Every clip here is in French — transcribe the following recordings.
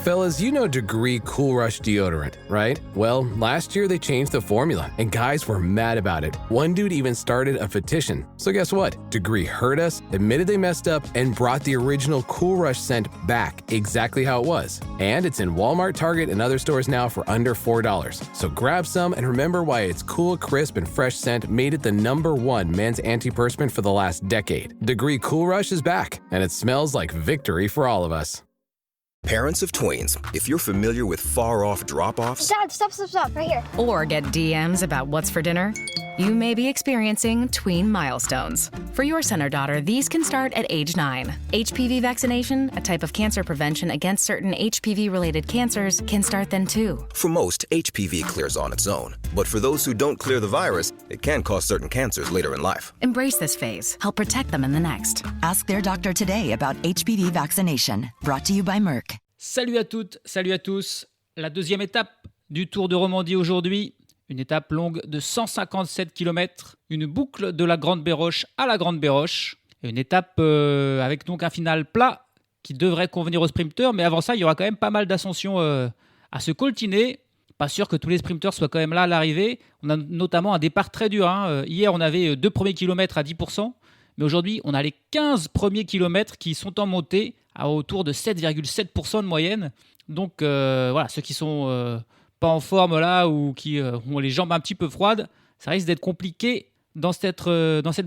Fellas, you know Degree Cool Rush deodorant, right? Well, last year they changed the formula, and guys were mad about it. One dude even started a petition. So guess what? Degree heard us, admitted they messed up, and brought the original Cool Rush scent back exactly how it was. And it's in Walmart, Target, and other stores now for under $4. So grab some and remember why its cool, crisp, and fresh scent made it the #1 men's antiperspirant for the last decade. Degree Cool Rush is back, and it smells like victory for all of us. Parents of tweens, if you're familiar with far-off drop-offs... Dad, stop, right here. Or get DMs about what's for dinner, you may be experiencing tween milestones. For your son or daughter, these can start at age 9. HPV vaccination, a type of cancer prevention against certain HPV-related cancers, can start then too. For most, HPV clears on its own. But for those who don't clear the virus, it can cause certain cancers later in life. Embrace this phase. Help protect them in the next. Ask their doctor today about HPV vaccination. Brought to you by Merck. Salut à toutes, salut à tous. La deuxième étape du Tour de Romandie aujourd'hui. Une étape longue de 157 km. Une boucle de la Grande Béroche à la Grande Béroche. Une étape avec donc un final plat qui devrait convenir aux sprinteurs. Mais avant ça, il y aura quand même pas mal d'ascensions à se coltiner. Pas sûr que tous les sprinteurs soient quand même là à l'arrivée. On a notamment un départ très dur. Hier, on avait 2 premiers kilomètres à 10%. Mais aujourd'hui, on a les 15 premiers kilomètres qui sont en montée à autour de 7,7% de moyenne. Donc voilà, ceux qui sont pas en forme là ou qui ont les jambes un petit peu froides, ça risque d'être compliqué dans cette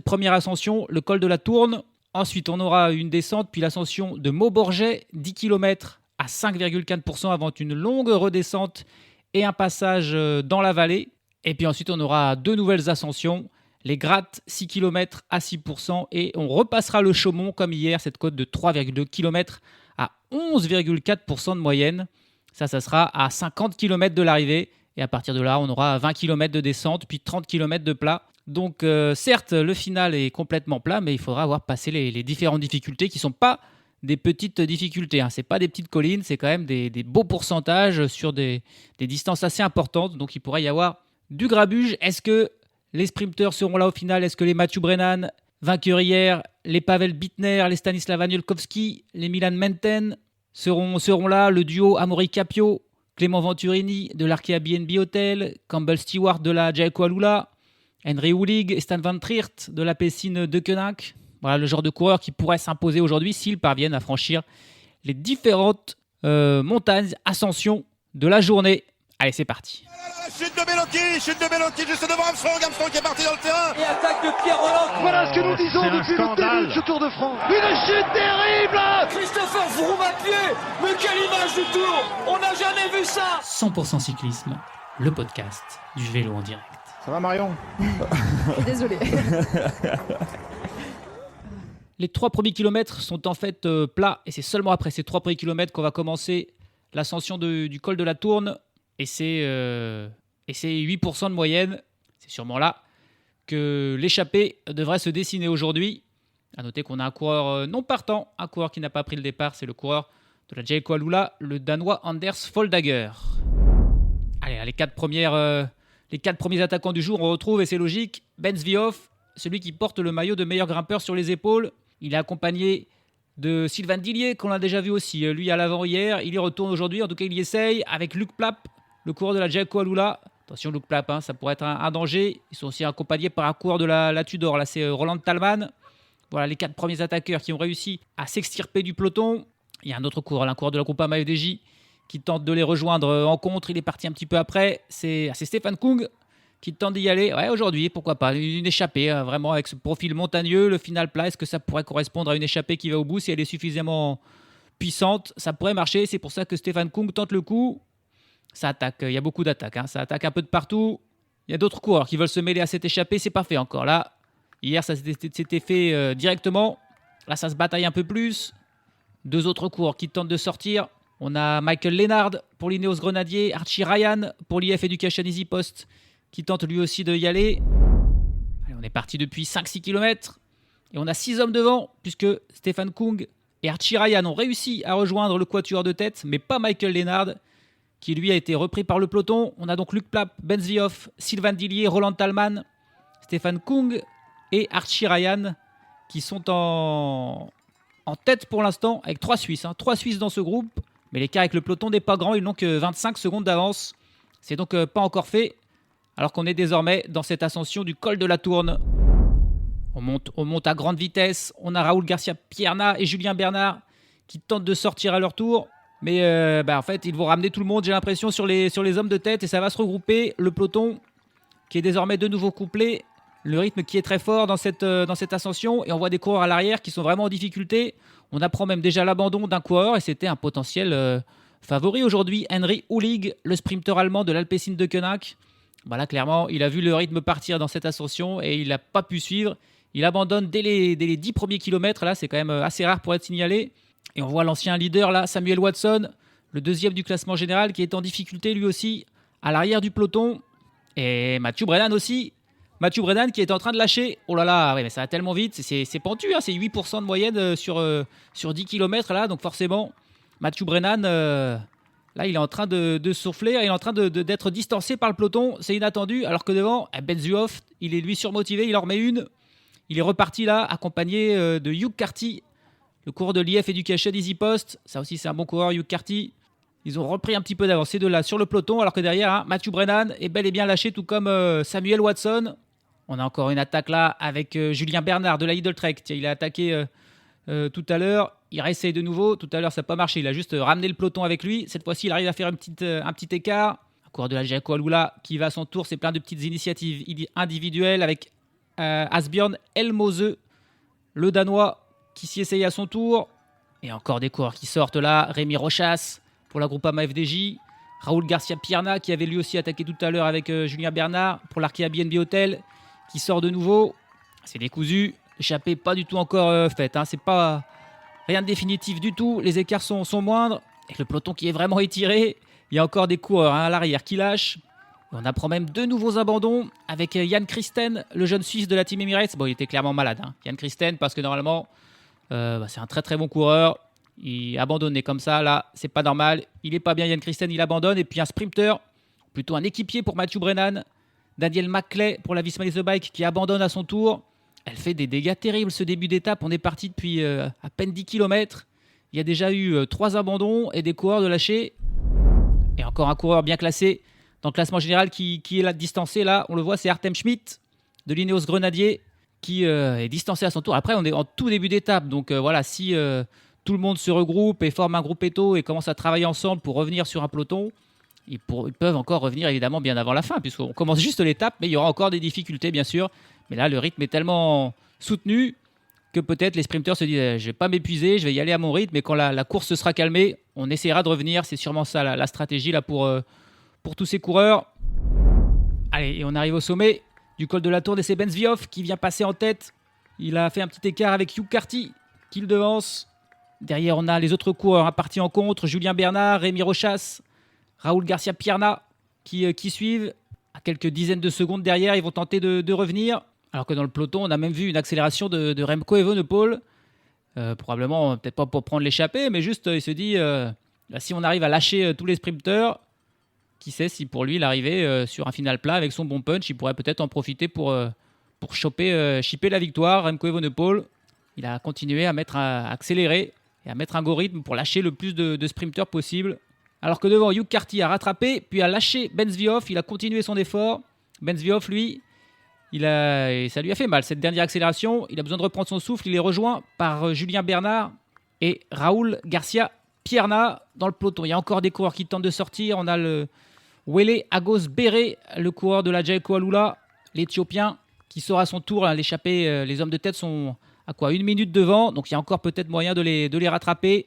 première ascension, le col de la Tourne. Ensuite, on aura une descente, puis l'ascension de Mauborget, 10 km à 5,4% avant une longue redescente et un passage dans la vallée. Et puis ensuite, on aura 2 nouvelles ascensions. Les Grattes, 6 km à 6%. Et on repassera le Chaumont comme hier, cette côte de 3,2 km à 11,4% de moyenne. Ça sera à 50 km de l'arrivée. Et à partir de là, on aura 20 km de descente, puis 30 km de plat. Donc certes, le final est complètement plat, mais il faudra avoir passé les différentes difficultés qui ne sont pas des petites difficultés. Ce n'est pas des petites collines, c'est quand même des beaux pourcentages sur des distances assez importantes. Donc il pourrait y avoir du grabuge. Est-ce que les sprinteurs seront là au final? Est-ce que les Mathieu Brennan, vainqueurs hier, les Pavel Bittner, les Stanislav Anielkowski, les Milan Menten seront là? Le duo Amaury Capio, Clément Venturini de l'Arkea BNB Hotel, Campbell Stewart de la Jayco Alula, Henry Hulig et Stan Van Triert de la Pessine de Koenig. Voilà le genre de coureurs qui pourraient s'imposer aujourd'hui s'ils parviennent à franchir les différentes montagnes, ascensions de la journée. Allez, c'est parti. Chute de Bellocchi, juste devant Armstrong qui est parti dans le terrain. Et attaque de Pierre Roland. Voilà ce que nous disons depuis le début de ce Tour de France. Une chute terrible. Christopher Froome à pied. Mais quelle image du Tour. On n'a jamais vu ça. 100% cyclisme, le podcast du vélo en direct. Ça va Marion? Désolé. Les 3 premiers kilomètres sont en fait plats et c'est seulement après ces 3 premiers kilomètres qu'on va commencer l'ascension du col de la Tourne. Et c'est 8% de moyenne. C'est sûrement là que l'échappée devrait se dessiner aujourd'hui. À noter qu'on a un coureur non partant, un coureur qui n'a pas pris le départ. C'est le coureur de la Jayco Alula, le Danois Anders Foldager. Allez, les 4 premiers attaquants du jour, on retrouve, et c'est logique, Ben Svioff, celui qui porte le maillot de meilleur grimpeur sur les épaules. Il est accompagné de Sylvain Dillier, qu'on a déjà vu aussi, lui à l'avant hier. Il y retourne aujourd'hui, en tout cas il y essaye, avec Luc Plapp, le coureur de la Jayco Alula. Attention, Luc Plapp, ça pourrait être un danger. Ils sont aussi accompagnés par un coureur de la Tudor, là c'est Roland Talman. Voilà les 4 premiers attaqueurs qui ont réussi à s'extirper du peloton. Il y a un autre coureur, un coureur de la Groupama FDJ, qui tente de les rejoindre en contre. Il est parti un petit peu après. C'est Stefan Kung qui tente d'y aller. Ouais, aujourd'hui, pourquoi pas. Une échappée, vraiment avec ce profil montagneux, le final plat. Est-ce que ça pourrait correspondre à une échappée qui va au bout? Si elle est suffisamment puissante, ça pourrait marcher. C'est pour ça que Stefan Kung tente le coup. Ça attaque, il y a beaucoup d'attaques. Ça attaque un peu de partout. Il y a d'autres coureurs qui veulent se mêler à cette échappée. C'est pas fait encore. Là, hier, ça s'était fait directement. Là, ça se bataille un peu plus. 2 autres coureurs qui tentent de sortir. On a Michael Lennard pour l'Ineos Grenadier, Archie Ryan pour l'IF Education Easy Post qui tente lui aussi de y aller. Allez, on est parti depuis 5-6 km et on a 6 hommes devant puisque Stefan Kung et Archie Ryan ont réussi à rejoindre le quatuor de tête, mais pas Michael Lennard qui lui a été repris par le peloton. On a donc Luc Plapp, Ben Svioff, Sylvain Dillier, Roland Talman, Stefan Kung et Archie Ryan qui sont en tête pour l'instant avec 3 Suisses. 3 Suisses dans ce groupe. Mais l'écart avec le peloton n'est pas grand, ils n'ont que 25 secondes d'avance. C'est donc pas encore fait, alors qu'on est désormais dans cette ascension du col de la Tourne. On monte à grande vitesse. On a Raúl García Pierna et Julien Bernard qui tentent de sortir à leur tour. Mais en fait, ils vont ramener tout le monde, j'ai l'impression, sur les hommes de tête. Et ça va se regrouper. Le peloton qui est désormais de nouveau couplé. Le rythme qui est très fort dans cette ascension. Et on voit des coureurs à l'arrière qui sont vraiment en difficulté. On apprend même déjà l'abandon d'un coureur. Et c'était un potentiel favori aujourd'hui. Henry Hullig, le sprinter allemand de l'Alpecin de Koenig. Voilà, clairement, il a vu le rythme partir dans cette ascension. Et il n'a pas pu suivre. Il abandonne dès les 10 premiers kilomètres. Là, c'est quand même assez rare pour être signalé. Et on voit l'ancien leader, là, Samuel Watson, le deuxième du classement général, qui est en difficulté lui aussi, à l'arrière du peloton. Et Mathieu Brennan aussi. Mathieu Brennan qui est en train de lâcher. Oh là là, ouais, mais ça va tellement vite. C'est pentu, hein, c'est 8% de moyenne sur 10 km. Là, donc forcément, Mathieu Brennan, là, il est en train de souffler. Il est en train d'être distancé par le peloton. C'est inattendu. Alors que devant, Ben Zuhoff, il est lui surmotivé. Il en remet une. Il est reparti là, accompagné de Hugh Carty, le coureur de l'IF Education Easy Post. Ça aussi, c'est un bon coureur, Hugh Carty. Ils ont repris un petit peu d'avance, ces deux-là, sur le peloton, alors que derrière, hein, Mathieu Brennan est bel et bien lâché, tout comme Samuel Watson. On a encore une attaque là avec Julien Bernard de la Lidl Trek. Tiens, il a attaqué tout à l'heure. Il réessaye de nouveau. Tout à l'heure, ça n'a pas marché. Il a juste ramené le peloton avec lui. Cette fois-ci, il arrive à faire un petit écart. Un coureur de la Jayco Alula qui va à son tour. C'est plein de petites initiatives individuelles avec Asbjørn Elmose, le Danois, qui s'y essaye à son tour. Et encore des coureurs qui sortent là. Rémi Rochas pour la Groupama FDJ. Raúl García Pierna qui avait lui aussi attaqué tout à l'heure avec Julien Bernard pour l'Arkea BNB Hotel, qui sort de nouveau. C'est décousu. L'échappée pas du tout encore faite. Hein. C'est pas rien de définitif du tout. Les écarts sont moindres. Et le peloton qui est vraiment étiré. Il y a encore des coureurs à l'arrière qui lâchent. On apprend même deux nouveaux abandons avec Jan Christen, le jeune Suisse de la Team Emirates. Bon, il était clairement malade, hein, Jan Christen, parce que normalement, c'est un très très bon coureur. Il abandonné comme ça, là, c'est pas normal. Il n'est pas bien, Jan Christen, il abandonne. Et puis un sprinter, plutôt un équipier pour Mathieu Brennan. Daniel Maclay pour la Visma Lease Bike qui abandonne à son tour. Elle fait des dégâts terribles ce début d'étape. On est parti depuis à peine 10 km. Il y a déjà eu 3 abandons et des coureurs de lâcher. Et encore un coureur bien classé dans le classement général qui est là distancé. Là, on le voit, c'est Artem Schmidt de l'Ineos Grenadier qui est distancé à son tour. Après, on est en tout début d'étape. Donc voilà, si tout le monde se regroupe et forme un groupe étau et commence à travailler ensemble pour revenir sur un peloton, ils peuvent encore revenir évidemment bien avant la fin, puisqu'on commence juste l'étape, mais il y aura encore des difficultés bien sûr. Mais là, le rythme est tellement soutenu que peut-être les sprinteurs se disent je ne vais pas m'épuiser, je vais y aller à mon rythme, et quand la course se sera calmée, on essaiera de revenir. C'est sûrement ça la stratégie là pour tous ces coureurs. Allez, et on arrive au sommet du col de la Tourne et c'est Ben Zuhoff qui vient passer en tête. Il a fait un petit écart avec Hugh Carty qui le devance. Derrière, on a les autres coureurs partis en contre, Julien Bernard, Rémi Rochas, Raúl García Pierna qui suivent. À quelques dizaines de secondes derrière, ils vont tenter de revenir. Alors que dans le peloton, on a même vu une accélération de Remco Evenepoel. Probablement, peut-être pas pour prendre l'échappée, mais juste, il se dit, si on arrive à lâcher tous les sprinteurs, qui sait si pour lui, l'arrivée sur un final plat avec son bon punch, il pourrait peut-être en profiter pour chipper la victoire. Remco Evenepoel, il a continué à accélérer et à mettre un go rythme pour lâcher le plus de sprinteurs possible. Alors que devant, Hugh Carty a rattrapé, puis a lâché Ben Zuhoff. Il a continué son effort. Ben Zuhoff, lui, ça lui a fait mal, cette dernière accélération. Il a besoin de reprendre son souffle. Il est rejoint par Julien Bernard et Raúl García Pierna dans le peloton. Il y a encore des coureurs qui tentent de sortir. On a le Wele Agos Bere, le coureur de la Jayco Alula, l'Éthiopien, qui sort à son tour. L'échappée, les hommes de tête sont à quoi, 1 minute devant. Donc il y a encore peut-être moyen de les rattraper.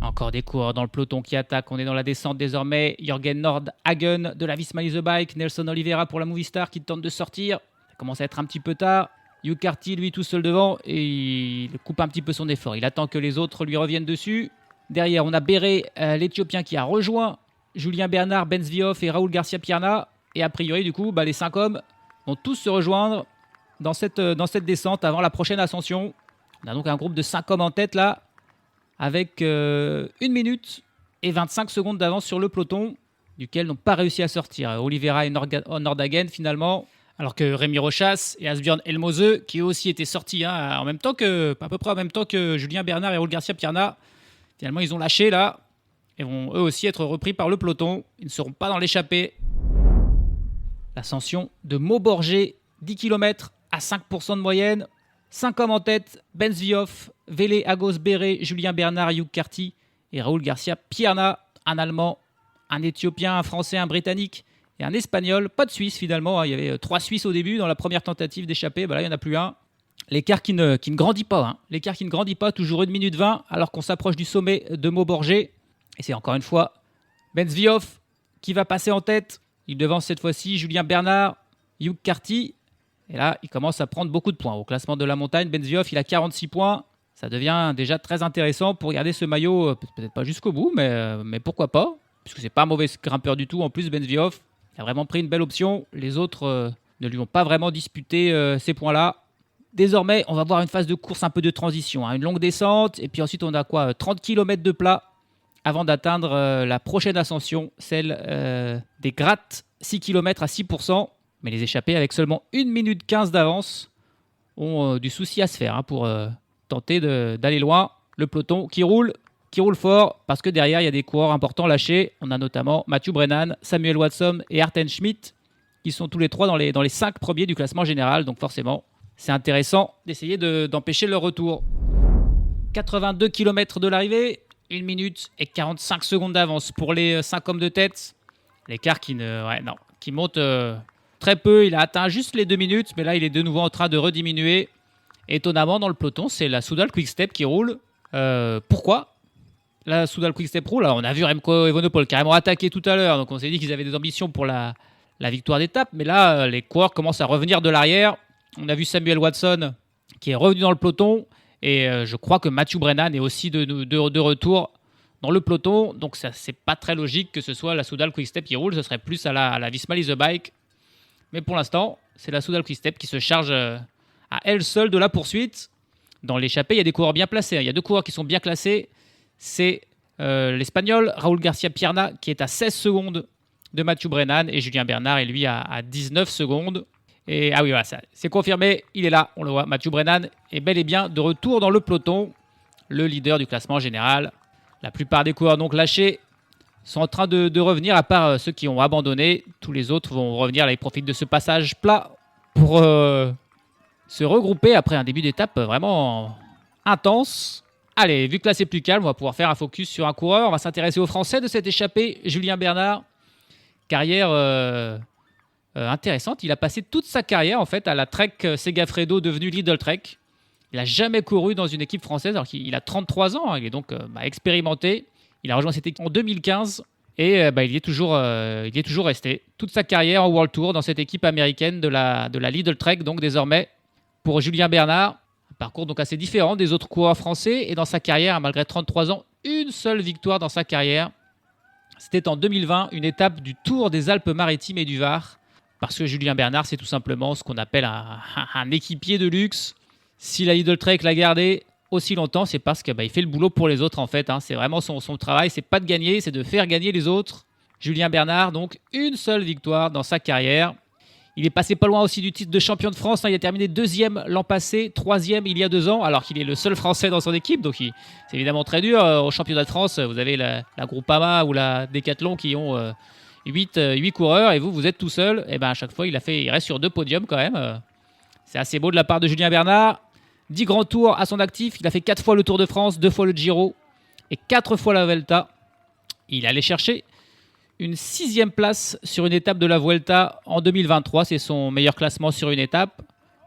Encore des coureurs dans le peloton qui attaquent. On est dans la descente désormais. Jørgen Nordhagen de la Visma Lease Bike. Nelson Oliveira pour la Movistar qui tente de sortir. Ça commence à être un petit peu tard. Hugh Carty, lui, tout seul devant. Et il coupe un petit peu son effort. Il attend que les autres lui reviennent dessus. Derrière, on a Bere, l'Éthiopien, qui a rejoint Julien Bernard, Ben Zuhoff et Raúl García Pierna. Et a priori, du coup, les 5 hommes vont tous se rejoindre dans cette descente avant la prochaine ascension. On a donc un groupe de 5 hommes en tête là, avec 1 minute et 25 secondes d'avance sur le peloton, duquel n'ont pas réussi à sortir Oliveira et Nordhagen finalement, alors que Rémi Rochas et Asbjørn Elmose, qui eux aussi étaient sortis à peu près en même temps que Julien Bernard et Raúl García Pierna, finalement ils ont lâché là. et vont eux aussi être repris par le peloton. Ils ne seront pas dans l'échappée. L'ascension de Mauborger, 10 km à 5% de moyenne. 5 hommes en tête, Ben Svioff, Vélé, Agos, Béré, Julien Bernard, Hugh Carty et Raúl Garcia Pierna, un Allemand, un Éthiopien, un Français, un Britannique et un Espagnol. Pas de Suisse finalement, il y avait 3 Suisses au début dans la première tentative d'échapper, là il n'y en a plus un. L'écart qui ne grandit pas, l'écart qui ne grandit pas, toujours 1 minute 20 alors qu'on s'approche du sommet de Mauborger. Et c'est encore une fois Ben Svioff qui va passer en tête. Il devance cette fois-ci Julien Bernard, Hugh Carty. Et là, il commence à prendre beaucoup de points. Au classement de la montagne, Ben Svioff, il a 46 points. Ça devient déjà très intéressant pour garder ce maillot, peut-être pas jusqu'au bout, mais pourquoi pas, puisque c'est pas un mauvais grimpeur du tout. En plus, Ben Svioff a vraiment pris une belle option. Les autres ne lui ont pas vraiment disputé ces points-là. Désormais, on va voir une phase de course un peu de transition, une longue descente, et puis ensuite on a 30 km de plat avant d'atteindre la prochaine ascension, celle des grattes, 6 km à 6%. Mais les échappés, avec seulement 1 minute 15 d'avance, ont du souci à se faire pour tenter d'aller loin. Le peloton qui roule fort, parce que derrière, il y a des coureurs importants lâchés. On a notamment Matthew Brennan, Samuel Watson et Arten Schmidt, qui sont tous les 3 dans les 5 premiers du classement général. Donc forcément, c'est intéressant d'essayer d'empêcher leur retour. 82 km de l'arrivée, 1 minute et 45 secondes d'avance pour les 5 hommes de tête. L'écart qui monte... très peu, il a atteint juste les 2 minutes, mais là il est de nouveau en train de rediminuer. Étonnamment, dans le peloton, c'est la Soudal Quick-Step qui roule. Pourquoi la Soudal Quick-Step roule? Alors, on a vu Remco Evenepoel carrément attaquer tout à l'heure, donc on s'est dit qu'ils avaient des ambitions pour la victoire d'étape, mais là, les coureurs commencent à revenir de l'arrière. On a vu Samuel Watson qui est revenu dans le peloton, et je crois que Matthew Brennan est aussi de retour dans le peloton, donc ça, c'est pas très logique que ce soit la Soudal Quick-Step qui roule, ce serait plus à la Visma Lease the Bike. Mais pour l'instant, c'est la Soudal Quick-Step qui se charge à elle seule de la poursuite. Dans l'échappée, il y a des coureurs bien placés. Il y a 2 coureurs qui sont bien classés. C'est l'Espagnol Raúl Garcia Pierna qui est à 16 secondes de Matthew Brennan et Julien Bernard est lui à 19 secondes. Et ah oui, voilà, ça, c'est confirmé. Il est là, on le voit. Matthew Brennan est bel et bien de retour dans le peloton. Le leader du classement général. La plupart des coureurs donc lâchés sont en train de revenir, à part ceux qui ont abandonné. Tous les autres vont revenir. Là, ils profitent de ce passage plat pour se regrouper après un début d'étape vraiment intense. Allez, vu que là c'est plus calme, on va pouvoir faire un focus sur un coureur. On va s'intéresser aux Français de cette échappée, Julien Bernard. Carrière intéressante. Il a passé toute sa carrière en fait à la Trek Segafredo, devenue Lidl Trek. Il n'a jamais couru dans une équipe française alors qu'il a 33 ans. Il est donc expérimenté. Il a rejoint cette équipe en 2015 et il y est toujours resté toute sa carrière en World Tour dans cette équipe américaine de la Lidl Trek, donc désormais pour Julien Bernard. Un parcours donc assez différent des autres coureurs français et dans sa carrière, malgré 33 ans, une seule victoire dans sa carrière. C'était en 2020, une étape du Tour des Alpes-Maritimes et du Var, parce que Julien Bernard, c'est tout simplement ce qu'on appelle un équipier de luxe. Si la Lidl Trek l'a gardé aussi longtemps, c'est parce qu'il fait le boulot pour les autres en fait. C'est vraiment son travail, c'est pas de gagner, c'est de faire gagner les autres. Julien Bernard, donc une seule victoire dans sa carrière. Il est passé pas loin aussi du titre de champion de France. Il a terminé 2e l'an passé, 3e il y a 2 ans, alors qu'il est le seul Français dans son équipe. Donc c'est évidemment très dur. Au championnat de France, vous avez la Groupama ou la Decathlon qui ont 8 coureurs et vous êtes tout seul. Et à chaque fois, il reste sur 2 podiums quand même. C'est assez beau de la part de Julien Bernard. 10 grands tours à son actif. Il a fait 4 fois le Tour de France, 2 fois le Giro et 4 fois la Vuelta. Il allait chercher une 6e place sur une étape de la Vuelta en 2023. C'est son meilleur classement sur une étape.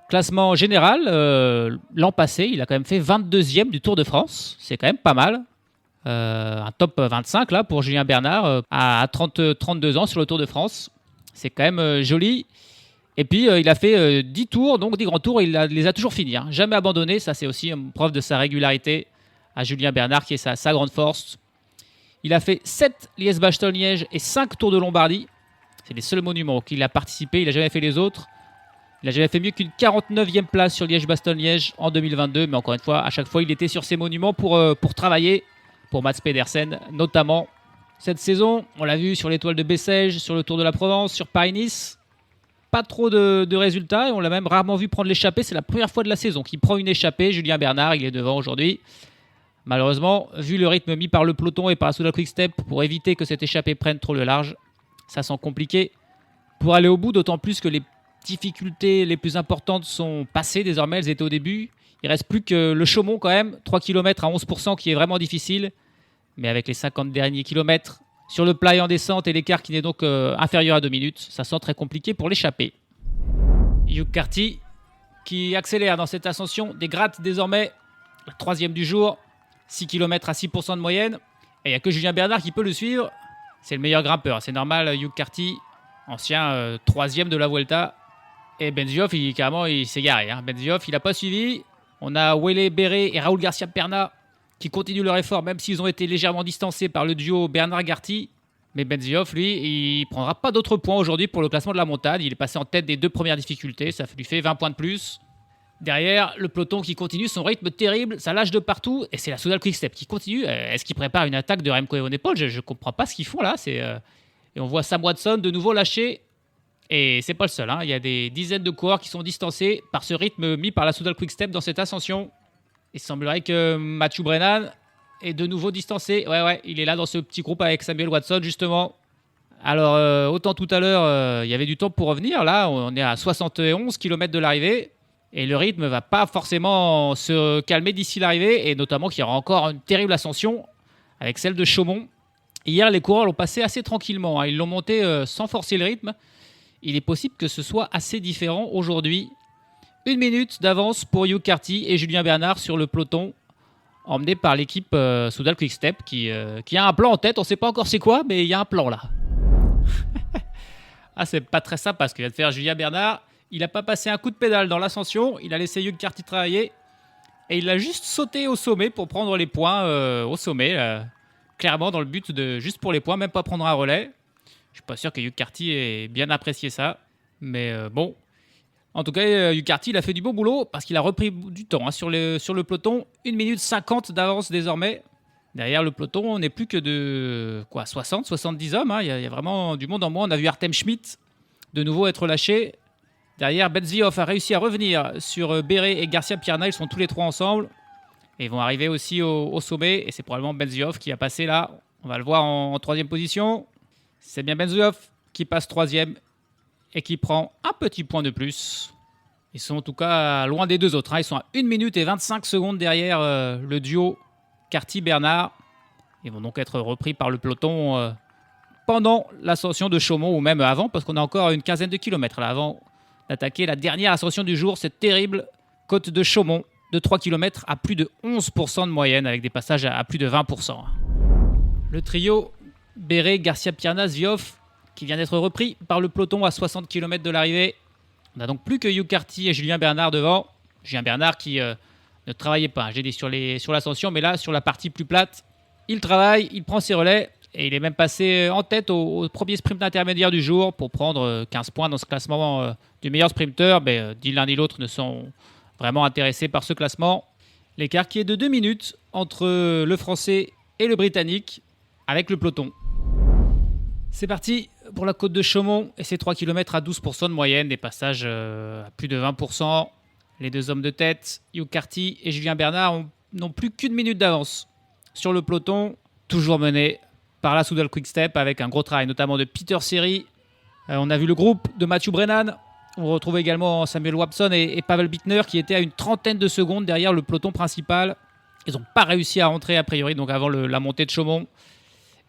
Classement général, l'an passé, il a quand même fait 22e du Tour de France. C'est quand même pas mal. Un top 25 là pour Julien Bernard à 32 ans sur le Tour de France. C'est quand même joli. Et puis, il a fait 10 tours, donc 10 grands tours, il les a toujours finis. Jamais abandonné, ça c'est aussi une preuve de sa régularité à Julien Bernard, qui est sa grande force. Il a fait 7 Liège-Bastogne-Liège et 5 Tours de Lombardie. C'est les seuls monuments auxquels il a participé, il n'a jamais fait les autres. Il n'a jamais fait mieux qu'une 49e place sur Liège-Bastogne-Liège en 2022, mais encore une fois, à chaque fois, il était sur ces monuments pour travailler, pour Mats Pedersen notamment. Cette saison, on l'a vu sur l'Étoile de Bessèges, sur le Tour de la Provence, sur Paris-Nice. Pas trop de résultats et on l'a même rarement vu prendre l'échappée. C'est la première fois de la saison qu'il prend une échappée. Julien Bernard, il est devant aujourd'hui. Malheureusement, vu le rythme mis par le peloton et par la Soudal Quick-Step pour éviter que cette échappée prenne trop le large, ça sent compliqué pour aller au bout, d'autant plus que les difficultés les plus importantes sont passées désormais, elles étaient au début. Il reste plus que le Chaumont quand même, 3 km à 11% qui est vraiment difficile. Mais avec les 50 derniers kilomètres sur le plat et en descente et l'écart qui n'est donc inférieur à 2 minutes, ça sent très compliqué pour l'échapper. Hugh Carty qui accélère dans cette ascension, dégrade désormais la 3e du jour, 6 km à 6% de moyenne. Et il n'y a que Julien Bernard qui peut le suivre. C'est le meilleur grimpeur, c'est normal. Hugh Carty, ancien 3e de la Vuelta. Et Benzioff, il s'est garé. Benzioff, il n'a pas suivi. On a Wele Béré et Raúl Garcia Perna qui continuent leur effort, même s'ils ont été légèrement distancés par le duo Bernard-Garty. Mais Benzioff, lui, il ne prendra pas d'autres points aujourd'hui pour le classement de la montagne. Il est passé en tête des 2 premières difficultés. Ça lui fait 20 points de plus. Derrière, le peloton qui continue son rythme terrible, ça lâche de partout. Et c'est la Soudal Quick-Step qui continue. Est-ce qu'ils préparent une attaque de Remco Evenepoel ? Je ne comprends pas ce qu'ils font là. Et on voit Sam Watson de nouveau lâcher. Et c'est pas le seul. Il y a des dizaines de coureurs qui sont distancés par ce rythme mis par la Soudal Quick-Step dans cette ascension. Il semblerait que Mathieu Brennan est de nouveau distancé. Ouais, il est là dans ce petit groupe avec Samuel Watson, justement. Alors, autant tout à l'heure, il y avait du temps pour revenir. Là, on est à 71 km de l'arrivée. Et le rythme ne va pas forcément se calmer d'ici l'arrivée. Et notamment qu'il y aura encore une terrible ascension avec celle de Chaumont. Hier, les coureurs l'ont passé assez tranquillement. Ils l'ont monté sans forcer le rythme. Il est possible que ce soit assez différent aujourd'hui. 1 minute d'avance pour Hugh Carty et Julien Bernard sur le peloton, emmené par l'équipe Soudal Quick-Step qui a un plan en tête. On ne sait pas encore c'est quoi, mais il y a un plan là. C'est pas très simple parce qu'il vient de faire Julien Bernard. Il n'a pas passé un coup de pédale dans l'ascension. Il a laissé Hugh Carty travailler. Et il a juste sauté au sommet pour prendre les points au sommet. Clairement dans le but de juste pour les points, même pas prendre un relais. Je suis pas sûr que Hugh Carty ait bien apprécié ça. Mais bon. En tout cas, Hugh Carty, il a fait du bon boulot parce qu'il a repris du temps sur le peloton. 1 minute 50 d'avance désormais. Derrière le peloton, on n'est plus que de 60, 70 hommes. Il y a vraiment du monde en moins. On a vu Artem Schmidt de nouveau être lâché. Derrière, Benzioff a réussi à revenir sur Béré et Garcia Pierna. Ils sont tous les 3 ensemble. Et ils vont arriver aussi au sommet. Et c'est probablement Benzioff qui a passé là. On va le voir en 3e position. C'est bien Benzioff qui passe 3e. Et qui prend un petit point de plus. Ils sont en tout cas loin des 2 autres. Ils sont à 1 minute et 25 secondes derrière le duo Carty-Bernard. Ils vont donc être repris par le peloton pendant l'ascension de Chaumont ou même avant, parce qu'on a encore une quinzaine de kilomètres là avant d'attaquer la dernière ascension du jour, cette terrible côte de Chaumont de 3 km à plus de 11% de moyenne avec des passages à plus de 20%. Le trio Béré, Garcia Pierna, Zvioff qui vient d'être repris par le peloton à 60 km de l'arrivée. On n'a donc plus que Hugh Carty et Julien Bernard devant. Julien Bernard qui ne travaillait pas, j'ai dit sur l'ascension, mais là, sur la partie plus plate, il travaille, il prend ses relais et il est même passé en tête au premier sprint intermédiaire du jour pour prendre 15 points dans ce classement du meilleur sprinter. Mais ni l'un ni l'autre ne sont vraiment intéressés par ce classement. L'écart qui est de 2 minutes entre le Français et le Britannique avec le peloton. C'est parti pour la côte de Chaumont et ses 3 km à 12% de moyenne, des passages à plus de 20%. Les 2 hommes de tête, Hugh Carty et Julien Bernard, n'ont plus qu'1 minute d'avance sur le peloton, toujours mené par la Soudal Quick-Step avec un gros travail notamment de Peter Seri. On a vu le groupe de Mathieu Brennan. On retrouve également Samuel Watson et Pavel Bittner qui étaient à une trentaine de secondes derrière le peloton principal. Ils n'ont pas réussi à rentrer a priori donc avant la montée de Chaumont.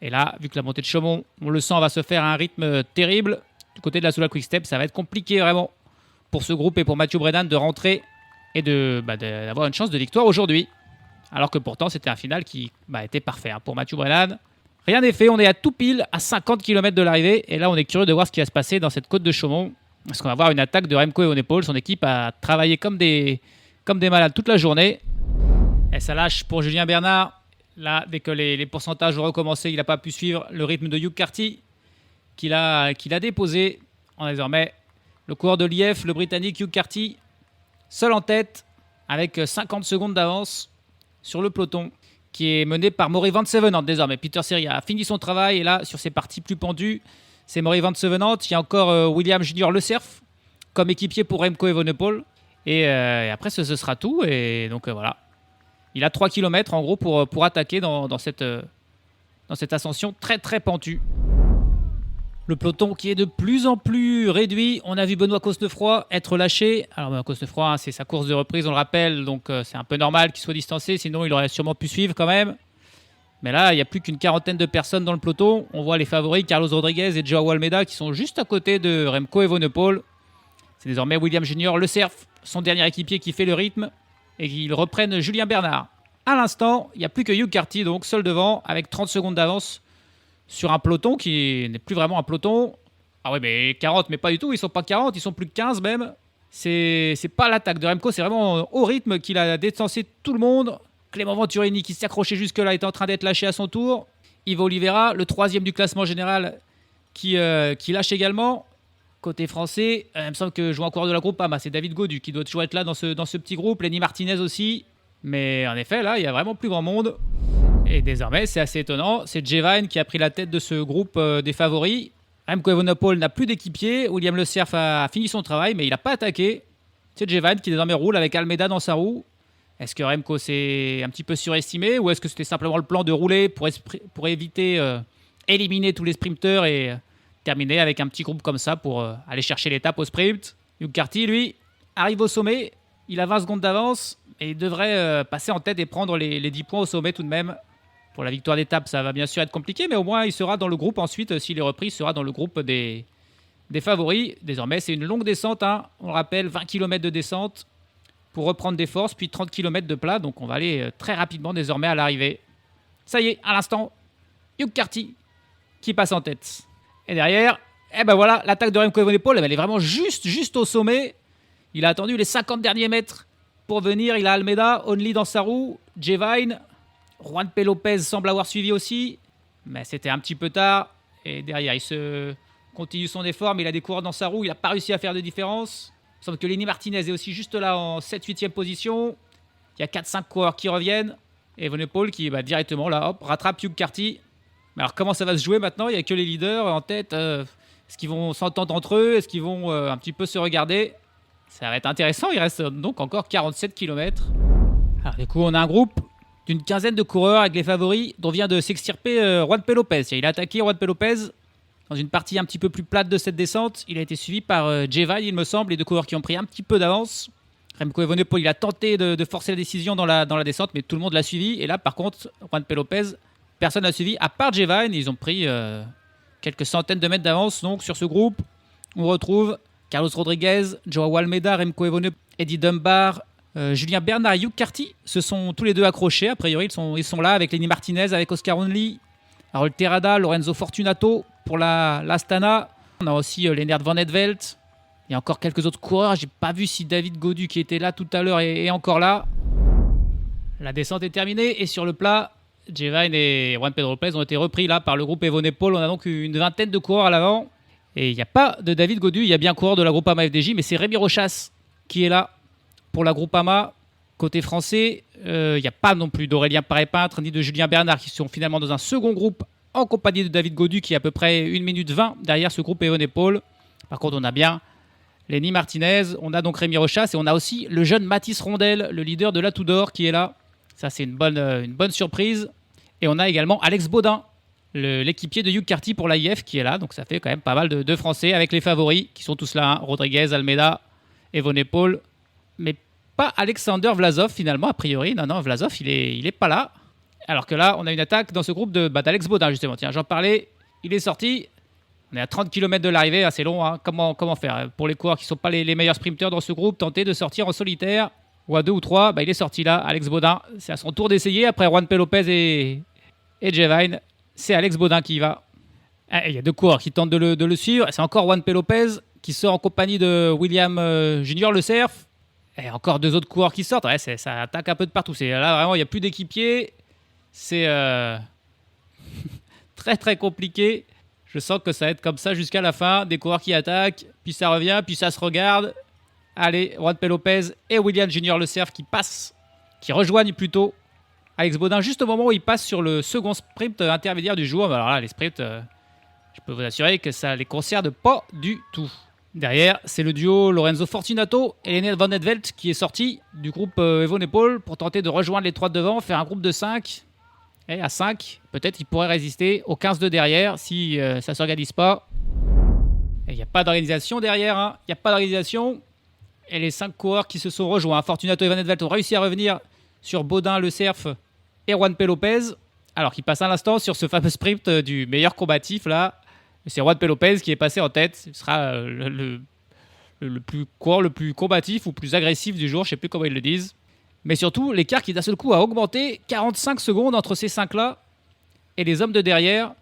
Et là, vu que la montée de Chaumont, on le sent, va se faire à un rythme terrible. Du côté de la Soudal Quick-Step, ça va être compliqué vraiment pour ce groupe et pour Mathieu Brennan de rentrer et d'avoir une chance de victoire aujourd'hui. Alors que pourtant, c'était un final qui était parfait pour Mathieu Brennan. Rien n'est fait, on est à tout pile à 50 km de l'arrivée. Et là, on est curieux de voir ce qui va se passer dans cette côte de Chaumont. Parce qu'on va avoir une attaque de Remco Evenepoel. Son équipe a travaillé comme des malades toute la journée. Et ça lâche pour Julien Bernard. Là, dès que les pourcentages ont recommencé, il n'a pas pu suivre le rythme de Hugh Carty qu'il a déposé. En désormais, le coureur de l'IF, le Britannique Hugh Carty, seul en tête avec 50 secondes d'avance sur le peloton qui est mené par Maury Van Sevenant désormais. Peter Seri a fini son travail et là, sur ces parties plus pendues, c'est Maury Van Sevenant. Il y a encore William Junior Le Cerf comme équipier pour Remco Evenepoel. Et après, ce sera tout. Et donc voilà. Il a 3 km en gros pour attaquer dans cette ascension très très pentue. Le peloton qui est de plus en plus réduit. On a vu Benoît Cosnefroy être lâché. Alors Benoît Cosnefroy, c'est sa course de reprise, on le rappelle, donc c'est un peu normal qu'il soit distancé, sinon il aurait sûrement pu suivre quand même. Mais là, il n'y a plus qu'une quarantaine de personnes dans le peloton. On voit les favoris, Carlos Rodriguez et Joao Almeida, qui sont juste à côté de Remco Evenepoel. C'est désormais William Junior Le Cerf, son dernier équipier, qui fait le rythme et qu'ils reprennent Julien Bernard. À l'instant, il n'y a plus que Hugh Carty, donc seul devant, avec 30 secondes d'avance sur un peloton qui n'est plus vraiment un peloton. Ah ouais, mais 40, mais pas du tout, ils sont pas 40, ils sont plus que 15 même. C'est pas l'attaque de Remco, c'est vraiment au rythme qu'il a distancé tout le monde. Clément Venturini qui s'est accroché jusque-là est en train d'être lâché à son tour. Ivo Oliveira, le 3e du classement général, qui lâche également. Côté français, il me semble que je vois encore de la Groupama, c'est David Gaudu qui doit toujours être là dans ce petit groupe. Lenny Martinez aussi. Mais en effet, là, il y a vraiment plus grand monde. Et désormais, c'est assez étonnant. C'est Jevine qui a pris la tête de ce groupe des favoris. Remco Evenepoel n'a plus d'équipier. William Le Cerf a fini son travail, mais il n'a pas attaqué. C'est Jevine qui désormais roule avec Almeida dans sa roue. Est-ce que Remco s'est un petit peu surestimé ou est-ce que c'était simplement le plan de rouler pour éviter éliminer tous les sprinteurs et terminer avec un petit groupe comme ça pour aller chercher l'étape au sprint? Hugh Carty, lui, arrive au sommet. Il a 20 secondes d'avance et il devrait passer en tête et prendre les 10 points au sommet tout de même. Pour la victoire d'étape, ça va bien sûr être compliqué, mais au moins il sera dans le groupe ensuite. S'il est repris, il sera dans le groupe des favoris. Désormais, c'est une longue descente. On le rappelle, 20 km de descente pour reprendre des forces, puis 30 km de plat. Donc on va aller très rapidement désormais à l'arrivée. Ça y est, à l'instant, Hugh Carty qui passe en tête. Et derrière, voilà, l'attaque de Remco Evenepoel, elle est vraiment juste au sommet. Il a attendu les 50 derniers mètres pour venir. Il a Almeida, Only dans sa roue, Jevine, Juan P. Lopez semble avoir suivi aussi. Mais c'était un petit peu tard. Et derrière, il se continue son effort, mais il a des coureurs dans sa roue. Il n'a pas réussi à faire de différence. Il semble que Lenny Martinez est aussi juste là en 7-8e position. Il y a 4-5 coureurs qui reviennent. Et Evenepoel qui directement là, hop, rattrape Hugh Carty. Mais alors comment ça va se jouer maintenant? Il n'y a que les leaders en tête. Est-ce qu'ils vont s'entendre entre eux? Est-ce qu'ils vont un petit peu se regarder? Ça va être intéressant. Il reste donc encore 47 km. Alors du coup, on a un groupe d'une quinzaine de coureurs avec les favoris dont vient de s'extirper Juan P. Lopez. Il a attaqué Juan P. Lopez dans une partie un petit peu plus plate de cette descente. Il a été suivi par Jevine, il me semble, les deux coureurs qui ont pris un petit peu d'avance. Remco Evenepoel, il a tenté de forcer la décision dans la descente, mais tout le monde l'a suivi. Et là, par contre, Juan P. Lopez, personne n'a suivi, à part Jevine. Ils ont pris quelques centaines de mètres d'avance. Donc sur ce groupe, on retrouve Carlos Rodriguez, Joao Almeida, Remco Evenepoel, Eddie Dunbar, Julien Bernard et Hugh Carty se sont tous les deux accrochés. A priori, ils sont là avec Lenny Martinez, avec Oscar Only, Harold Terrada, Lorenzo Fortunato pour l'Astana. On a aussi Lennart Van Etvelt. Il y a encore quelques autres coureurs. J'ai pas vu si David Gaudu, qui était là tout à l'heure, est encore là. La descente est terminée et sur le plat, Jevine et Juan Pedro Lopez ont été repris là par le groupe Evenepoel. On a donc une vingtaine de coureurs à l'avant. Et il n'y a pas de David Gaudu, il y a bien un coureur de la Groupama FDJ, mais c'est Rémi Rochas qui est là pour la Groupama. Côté français, il n'y a pas non plus d'Aurélien Paré-Peintre ni de Julien Bernard qui sont finalement dans un second groupe en compagnie de David Gaudu qui est à peu près 1 minute 20 derrière ce groupe Evenepoel. Par contre, on a bien Lenny Martinez, on a donc Rémi Rochas et on a aussi le jeune Mathis Rondel, le leader de la Tudor qui est là. Ça, c'est une bonne surprise. Et on a également Alex Baudin, l'équipier de Hugh Carty pour l'AIF qui est là. Donc ça fait quand même pas mal de Français avec les favoris qui sont tous là. Rodriguez, Almeida, Evenepoel. Mais pas Alexander Vlasov finalement, a priori. Non, Vlasov, il est pas là. Alors que là, on a une attaque dans ce groupe d'Alex Baudin justement. Tiens, j'en parlais, il est sorti. On est à 30 km de l'arrivée, c'est long. Comment faire pour les coureurs qui ne sont pas les meilleurs sprinteurs dans ce groupe? Tenter de sortir en solitaire ou à 2 ou 3. Il est sorti là, Alex Baudin. C'est à son tour d'essayer. Après Juan P. Lopez et Jevine, c'est Alex Baudin qui y va. Il y a 2 coureurs qui tentent de le suivre. C'est encore Juan P. Lopez qui sort en compagnie de William Junior Le Cerf. Et encore 2 autres coureurs qui sortent. Ça attaque un peu de partout. Là, vraiment, il n'y a plus d'équipiers. C'est très, très compliqué. Je sens que ça va être comme ça jusqu'à la fin. Des coureurs qui attaquent, puis ça revient, puis ça se regarde. Allez, Juan P. Lopez et William Junior Le Cerf qui rejoignent plutôt Alex Baudin juste au moment où il passe sur le second sprint intermédiaire du jour. Alors là, les sprints, je peux vous assurer que ça ne les concerne pas du tout. Derrière, c'est le duo Lorenzo Fortunato et Lennart Van Etvelt qui est sorti du groupe Evenepoel pour tenter de rejoindre les 3 de devant, faire un groupe de 5. Et à 5, peut-être il pourrait résister aux 15 de derrière si ça ne s'organise pas. Et il n'y a pas d'organisation derrière, hein. Il n'y a pas d'organisation. Et les 5 coureurs qui se sont rejoints, Fortunato et Van Etvelt, ont réussi à revenir sur Baudin, Le Cerf et Juan P. Lopez. Alors qu'il passe à l'instant sur ce fameux sprint du meilleur combatif là. C'est Juan P. Lopez qui est passé en tête. Ce sera le plus coureur, le plus combatif ou plus agressif du jour. Je ne sais plus comment ils le disent. Mais surtout, l'écart qui d'un seul coup a augmenté. 45 secondes entre ces 5-là et les hommes de derrière.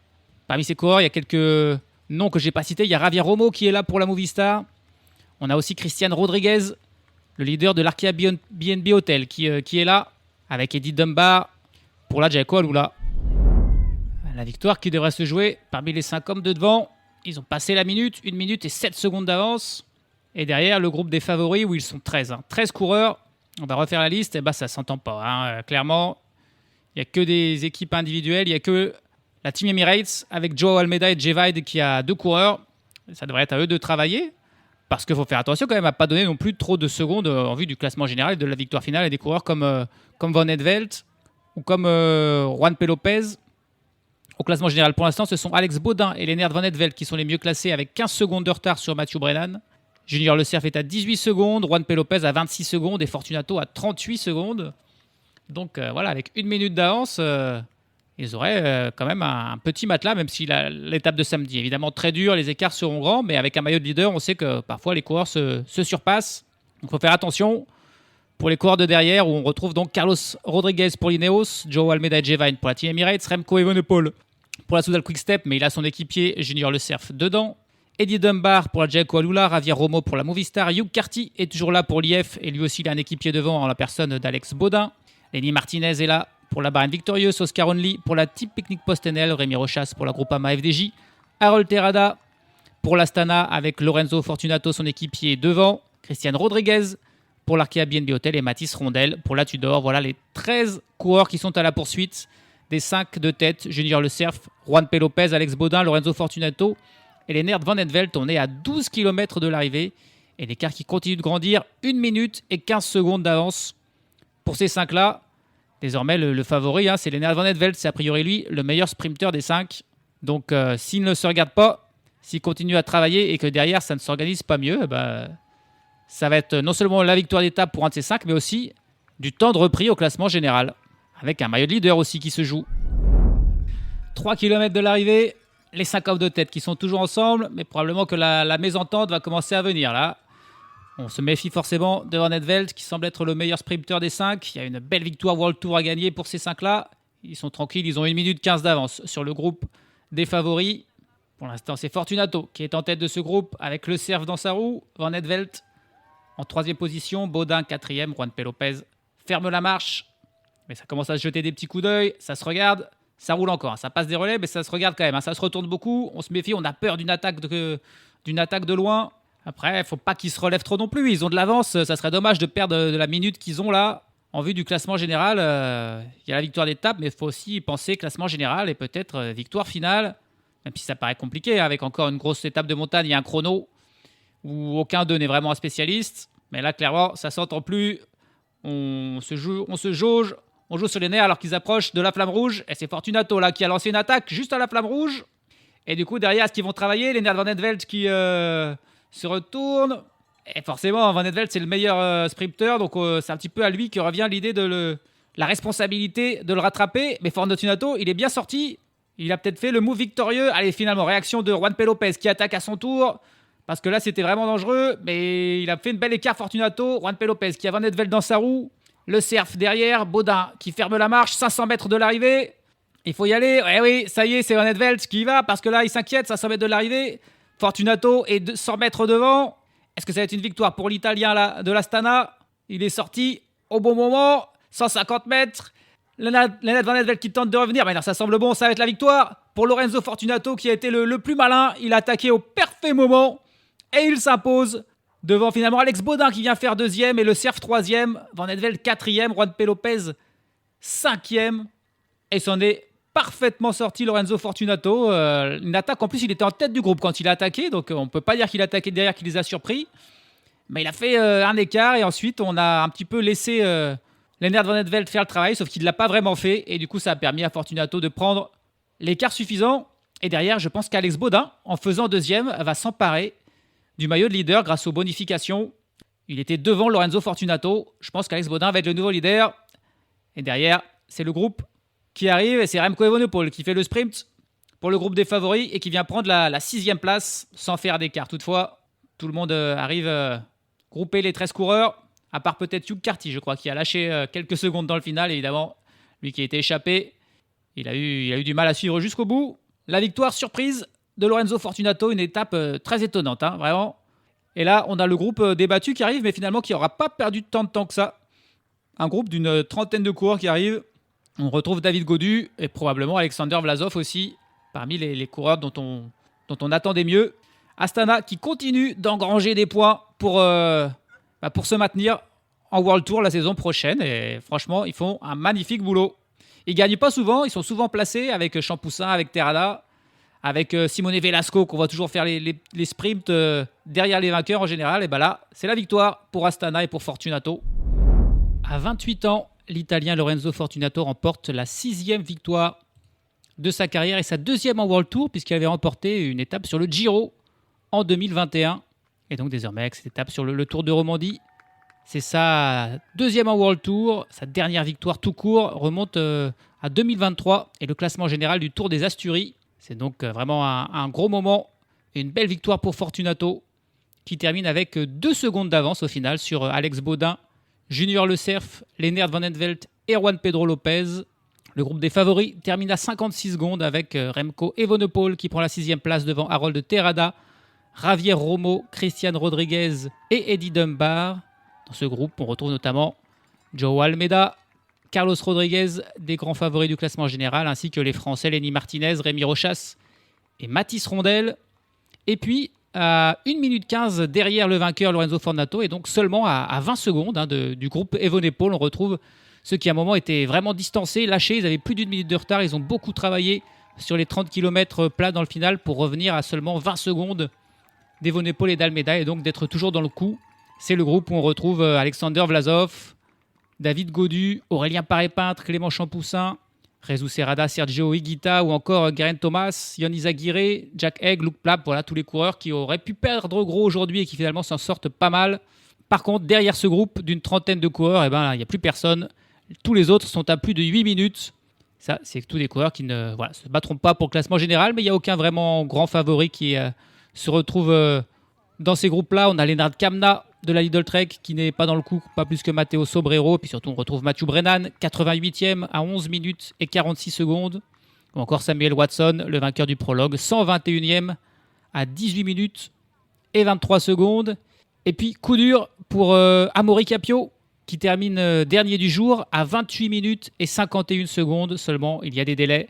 Parmi ces coureurs, il y a quelques noms que je n'ai pas cités. Il y a Javier Romo qui est là pour la Movistar. On a aussi Christian Rodriguez, le leader de l'Arkea BNB Hotel, qui est là, avec Eddie Dunbar pour la Jayco Alula. La victoire qui devrait se jouer parmi les 5 hommes de devant. Ils ont passé la minute, 1 minute et 7 secondes d'avance. Et derrière, le groupe des favoris où ils sont 13. 13 coureurs. On va refaire la liste. Et ça ne s'entend pas. Clairement, il n'y a que des équipes individuelles. Il n'y a que la Team Emirates avec Joao Almeida et Jevide qui a 2 coureurs. Ça devrait être à eux de travailler. Parce qu'il faut faire attention quand même à ne pas donner non plus trop de secondes en vue du classement général et de la victoire finale. Et des coureurs comme Van Etvelt ou comme Juan P. Lopez. Au classement général, pour l'instant, ce sont Alex Baudin et Lennart Van Etvelt qui sont les mieux classés avec 15 secondes de retard sur Mathieu Brennan. Junior Le Cerf est à 18 secondes, Juan P. Lopez à 26 secondes et Fortunato à 38 secondes. Donc voilà, avec 1 minute d'avance, ils auraient quand même un petit matelas, même si l'étape de samedi est évidemment très dure, les écarts seront grands, mais avec un maillot de leader, on sait que parfois les coureurs se surpassent. Donc il faut faire attention. Pour les coureurs de derrière, où on retrouve donc Carlos Rodriguez pour l'Ineos, Joao Almeida et Jevine pour la Team Emirates, Remco Evenepoel pour la Soudal Quick-Step, mais il a son équipier Junior Le Cerf dedans. Eddie Dunbar pour la Jayco Alula, Javier Romo pour la Movistar, Hugh Carty est toujours là pour l'IF et lui aussi il a un équipier devant en la personne d'Alex Baudin. Lenny Martinez est là pour la Bahrain Victorious, Oscar Only pour la Team Picnic PostNL, Rémi Rochas pour la Groupama FDJ, Harold Terrada pour l'Astana avec Lorenzo Fortunato, son équipier devant, Christian Rodriguez pour l'Arkea BNB Hotel et Mathis Rondel pour la Tudor. Voilà les 13 coureurs qui sont à la poursuite des 5 de tête. Junior Le Cerf, Juan P. Lopez, Alex Baudin, Lorenzo Fortunato et Lennart Van Etvelt. On est à 12 km de l'arrivée et l'écart qui continue de grandir. 1 minute et 15 secondes d'avance pour ces 5-là. Désormais, le favori, c'est Lennart Van Etvelt. C'est a priori lui le meilleur sprinter des 5. Donc s'il ne se regarde pas, s'il continue à travailler et que derrière ça ne s'organise pas mieux, ça va être non seulement la victoire d'étape pour un de ces 5, mais aussi du temps de repris au classement général. Avec un maillot de leader aussi qui se joue. 3 km de l'arrivée, les 5 hommes de tête qui sont toujours ensemble, mais probablement que la mésentente va commencer à venir là. On se méfie forcément de Van Etvelt qui semble être le meilleur sprinter des 5. Il y a une belle victoire World Tour à gagner pour ces 5-là. Ils sont tranquilles, ils ont 1 minute 15 d'avance sur le groupe des favoris. Pour l'instant, c'est Fortunato qui est en tête de ce groupe avec Le Cerf dans sa roue. Van Etvelt en 3e position, Baudin 4e, Juan P. Lopez ferme la marche. Mais ça commence à se jeter des petits coups d'œil, ça se regarde, ça roule encore. Ça passe des relais, mais ça se regarde quand même. Ça se retourne beaucoup, on se méfie, on a peur d'une attaque de loin. Après, il ne faut pas qu'ils se relèvent trop non plus. Ils ont de l'avance, ça serait dommage de perdre de la minute qu'ils ont là. En vue du classement général, il y a la victoire d'étape, mais il faut aussi penser classement général et peut-être victoire finale. Même si ça paraît compliqué, avec encore une grosse étape de montagne, il y a un chrono où aucun d'eux n'est vraiment un spécialiste. Mais là, clairement, ça s'entend plus. On se jauge. On joue sur les nerfs alors qu'ils approchent de la flamme rouge. Et c'est Fortunato là qui a lancé une attaque juste à la flamme rouge. Et du coup, derrière, est-ce qu'ils vont travailler? Lennart Van Etvelt qui se retourne. Et forcément, Van Etvelt, c'est le meilleur sprinter. Donc, c'est un petit peu à lui que revient l'idée de la responsabilité de le rattraper. Mais Fortunato, il est bien sorti. Il a peut-être fait le move victorieux. Allez, finalement, réaction de Juan P. Lopez qui attaque à son tour. Parce que là, c'était vraiment dangereux. Mais il a fait une belle écart, Fortunato. Juan P. Lopez qui a Van Etvelt dans sa roue. Le Cerf derrière, Baudin qui ferme la marche, 500 mètres de l'arrivée. Il faut y aller. Eh oui, ça y est, c'est Van Etvelt qui y va parce que là, il s'inquiète, 500 mètres de l'arrivée. Fortunato est 200 mètres devant. Est-ce que ça va être une victoire pour l'Italien là, de l'Astana? Il est sorti au bon moment, 150 mètres. Lennart Van Etvelt qui tente de revenir. Mais là, ça semble bon, ça va être la victoire pour Lorenzo Fortunato qui a été le plus malin. Il a attaqué au parfait moment et il s'impose. Devant finalement Alex Baudin qui vient faire 2e et Le Cerf 3e, Van Etvelt 4e, Juan P. Lopez 5e. Et c'en est parfaitement sorti Lorenzo Fortunato. Une attaque, en plus, il était en tête du groupe quand il a attaqué, donc on ne peut pas dire qu'il a attaqué derrière, qu'il les a surpris. Mais il a fait un écart et ensuite, on a un petit peu laissé Lennart Van Etvelt faire le travail, sauf qu'il ne l'a pas vraiment fait. Et du coup, ça a permis à Fortunato de prendre l'écart suffisant. Et derrière, je pense qu'Alex Baudin, en faisant deuxième, va s'emparer du maillot de leader grâce aux bonifications. Il était devant Lorenzo Fortunato. Je pense qu'Alex Baudin va être le nouveau leader. Et derrière, c'est le groupe qui arrive. Et c'est Remco Evenepoel qui fait le sprint pour le groupe des favoris et qui vient prendre la 6e place sans faire d'écart. Toutefois, tout le monde arrive grouper les 13 coureurs, à part peut-être Hugh Carty, je crois, qui a lâché quelques secondes dans le final. Évidemment, lui qui a été échappé, il a eu du mal à suivre jusqu'au bout. La victoire surprise de Lorenzo Fortunato, une étape très étonnante, hein, vraiment. Et là, on a le groupe débattu qui arrive, mais finalement qui n'aura pas perdu tant de temps que ça. Un groupe d'une trentaine de coureurs qui arrive. On retrouve David Gaudu et probablement Alexander Vlasov aussi, parmi les coureurs dont on attendait mieux. Astana qui continue d'engranger des points pour se maintenir en World Tour la saison prochaine. Et franchement, ils font un magnifique boulot. Ils ne gagnent pas souvent, ils sont souvent placés avec Champoussin, avec Terrada, avec Simone Velasco qu'on voit toujours faire les sprints derrière les vainqueurs en général. Et bien là, c'est la victoire pour Astana et pour Fortunato. À 28 ans, l'Italien Lorenzo Fortunato remporte la 6e victoire de sa carrière et sa 2e en World Tour puisqu'il avait remporté une étape sur le Giro en 2021. Et donc désormais, avec cette étape sur le Tour de Romandie, c'est sa 2e en World Tour. Sa dernière victoire tout court remonte à 2023 et le classement général du Tour des Asturies. C'est donc vraiment un gros moment et une belle victoire pour Fortunato qui termine avec 2 secondes d'avance au final sur Alex Baudin, Junior Le Cerf, Lennart Van Etvelt et Juan Pedro Lopez. Le groupe des favoris termine à 56 secondes avec Remco Evenepoel qui prend la 6e place devant Harold Terrada, Javier Romo, Christian Rodriguez et Eddie Dunbar. Dans ce groupe, on retrouve notamment Joao Almeida, Carlos Rodriguez, des grands favoris du classement général, ainsi que les Français Lenny Martinez, Rémi Rochas et Mathis Rondel. Et puis, à 1 minute 15 derrière le vainqueur Lorenzo Fortunato, et donc seulement à 20 secondes du groupe Evenepoel, on retrouve ceux qui à un moment étaient vraiment distancés, lâchés. Ils avaient plus d'1 minute de retard. Ils ont beaucoup travaillé sur les 30 km plats dans le final pour revenir à seulement 20 secondes d'Evenepoel et d'Almeida, et donc d'être toujours dans le coup. C'est le groupe où on retrouve Alexander Vlasov, David Gaudu, Aurélien Paré-Peintre, Clément Champoussin, Jesus Serrada, Sergio Higuita ou encore Geraint Thomas, Ion Izagirre, Jack Egg, Luke Plapp, voilà tous les coureurs qui auraient pu perdre gros aujourd'hui et qui finalement s'en sortent pas mal. Par contre, derrière ce groupe d'une trentaine de coureurs, il n'y a plus personne. Tous les autres sont à plus de 8 minutes. Ça, c'est tous des coureurs qui ne se battront pas pour le classement général, mais il n'y a aucun vraiment grand favori qui se retrouve dans ces groupes-là. On a Lennart Kamna de la Lidl Trek qui n'est pas dans le coup, pas plus que Matteo Sobrero. Puis surtout, on retrouve Mathieu Brennan, 88e à 11 minutes et 46 secondes. Ou encore Samuel Watson, le vainqueur du prologue, 121e à 18 minutes et 23 secondes. Et puis, coup dur pour Amaury Capio, qui termine dernier du jour à 28 minutes et 51 secondes seulement. Il y a des délais.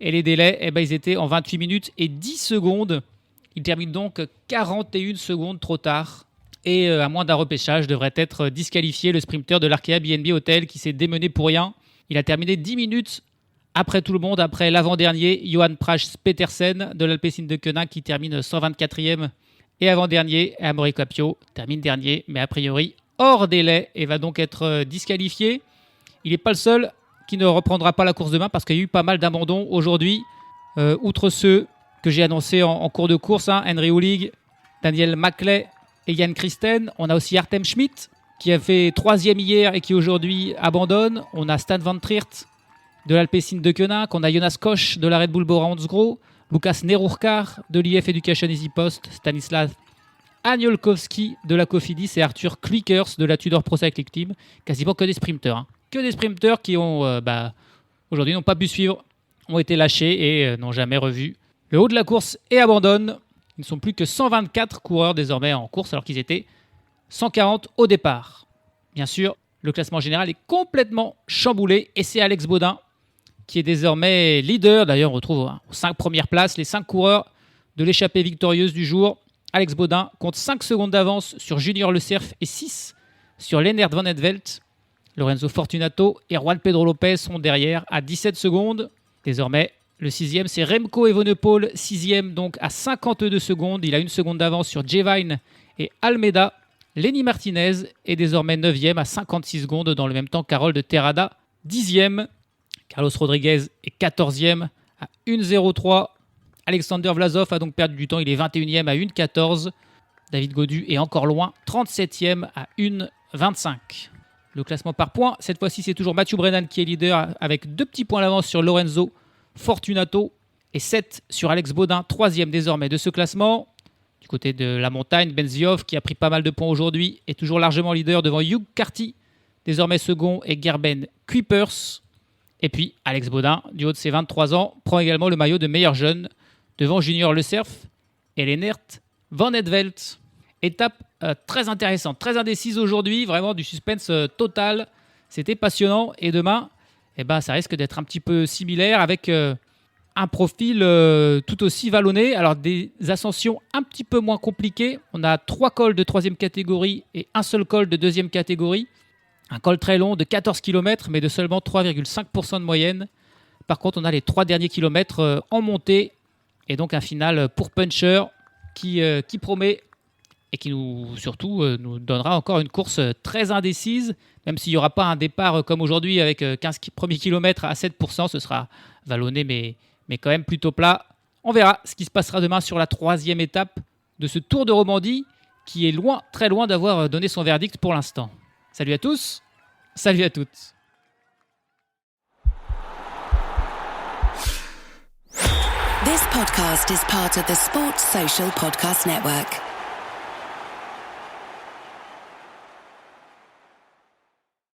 Et les délais, ils étaient en 28 minutes et 10 secondes. Il termine donc 41 secondes trop tard. Et à moins d'un repêchage, devrait être disqualifié le sprinter de l'Arkea BNB Hotel qui s'est démené pour rien. Il a terminé 10 minutes après tout le monde, après l'avant-dernier, Johan Prasch Petersen de l'Alpecin de Koenig qui termine 124e. Et avant-dernier, Amaury Capio termine dernier, mais a priori hors délai et va donc être disqualifié. Il n'est pas le seul qui ne reprendra pas la course demain parce qu'il y a eu pas mal d'abandons aujourd'hui. Outre ceux que j'ai annoncés en cours de course, Henry Hulig, Daniel Maclay et Jan Christen. On a aussi Artem Schmidt qui a fait 3e hier et qui aujourd'hui abandonne. On a Stan Van Triert de l'Alpecin de Koenig. On a Jonas Koch de la Red Bull Bora Hansgrohe. Lukas Nerurkar de l'IF Education Easy Post. Stanislav Aniolkowski de la Cofidis et Arthur Klickers de la Tudor Pro Cycling Team. Quasiment que des sprinteurs. Que des sprinteurs qui ont aujourd'hui n'ont pas pu suivre, ont été lâchés et n'ont jamais revu le haut de la course et abandonnent. Ils ne sont plus que 124 coureurs désormais en course alors qu'ils étaient 140 au départ. Bien sûr, le classement général est complètement chamboulé et c'est Alex Baudin qui est désormais leader. D'ailleurs, on retrouve aux 5 premières places les 5 coureurs de l'échappée victorieuse du jour. Alex Baudin compte 5 secondes d'avance sur Junior Le Cerf et 6 sur Lennart Van Etvelt. Lorenzo Fortunato et Juan Pedro Lopez sont derrière à 17 secondes. Désormais, le 6e, c'est Remco Evenepoel, 6e donc à 52 secondes. Il a 1 seconde d'avance sur Jevine et Almeida. Lenny Martinez est désormais 9e à 56 secondes, dans le même temps qu'Harold Terrada, 10e. Carlos Rodriguez est 14e à 1,03. Alexander Vlasov a donc perdu du temps, il est 21e à 1,14. David Gaudu est encore loin, 37e à 1,25. Le classement par points, cette fois-ci c'est toujours Mathieu Brennan qui est leader avec 2 petits points d'avance sur Lorenzo Fortunato et 7 sur Alex Baudin, 3e désormais de ce classement. Du côté de la montagne, Benziov qui a pris pas mal de points aujourd'hui est toujours largement leader devant Hugh Carty, désormais second, et Gerben Kuipers. Et puis Alex Baudin, du haut de ses 23 ans, prend également le maillot de meilleur jeune devant Junior Le Cerf et Lennert Van Edvelt. Étape très intéressante, très indécise aujourd'hui, vraiment du suspense total. C'était passionnant et demain, ça risque d'être un petit peu similaire avec un profil tout aussi vallonné. Alors des ascensions un petit peu moins compliquées. On a 3 cols de 3e catégorie et un seul col de 2e catégorie. Un col très long de 14 km mais de seulement 3,5% de moyenne. Par contre, on a les 3 derniers kilomètres en montée et donc un final pour Puncher qui promet et qui nous donnera encore une course très indécise, même s'il n'y aura pas un départ comme aujourd'hui avec 15 premiers kilomètres à 7%, ce sera vallonné mais quand même plutôt plat. On verra ce qui se passera demain sur la 3e étape de ce Tour de Romandie qui est loin, très loin d'avoir donné son verdict pour l'instant. Salut à tous, salut à toutes. This podcast is part of the Sports Social Podcast Network.